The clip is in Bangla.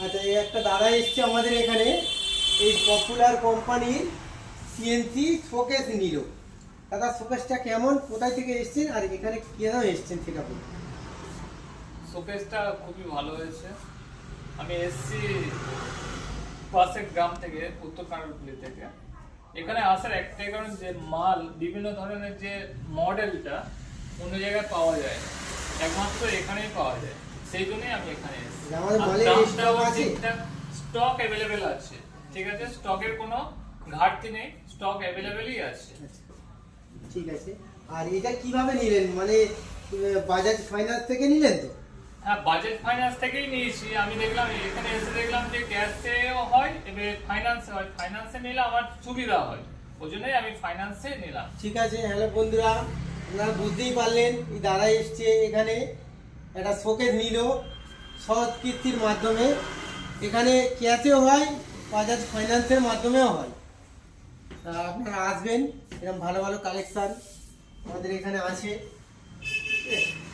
আচ্ছা, এই একটা দাদা এসছে আমাদের এখানে, এই পপুলার কোম্পানির সিএনসি শোকেস নিল। দাদা, শোকেসটা কেমন, কোথায় থেকে এসছেন আর এখানে কেন এসছেন সেটা বলুন। শোকেসটা খুবই ভালো হয়েছে। আমি এসছি পাশের গ্রাম থেকে, উত্তর কানাড়পুলি থেকে। এখানে আসার একটাই কারণ যে মাল বিভিন্ন ধরনের যে মডেলটা অন্য জায়গায় পাওয়া যায় না, একমাত্র এখানেই পাওয়া যায়। সেই জন্যই আমি এখানে এসেছি। আমাদের মালের স্টক আছে? স্টক অ্যাভেলেবেল আছে, ঠিক আছে, স্টকের কোনো ঘাটতি নেই, স্টক অ্যাভেলেবেলই আছে। আচ্ছা, ঠিক আছে। আর এটা কিভাবে নিলেন, মানে বাজাজ ফাইন্যান্স থেকে নিলেন তো? হ্যাঁ, বাজেট ফাইন্যান্স থেকেই নিয়েছি। আমি দেখলাম এখানে এসে দেখলাম যে ক্যাশেও হয়, এবার ফাইন্যান্সে হয়। ফাইন্যান্সে নিলে আমার সুবিধা হয়, ওই জন্যই আমি ফাইন্যান্সে নিলাম। ঠিক আছে। হ্যালো বন্ধুরা, আপনারা বুঝতেই পারলেন, এই দাদা এসছে এখানে একটা শোকেস নিল সৎ কীর্তির মাধ্যমে। এখানে ক্যাশেও হয়, বাজাজ ফাইন্যান্সের মাধ্যমেও হয়। তা আপনারা আসবেন, এরকম ভালো ভালো কালেকশান আমাদের এখানে আছে, ঠিক আছে?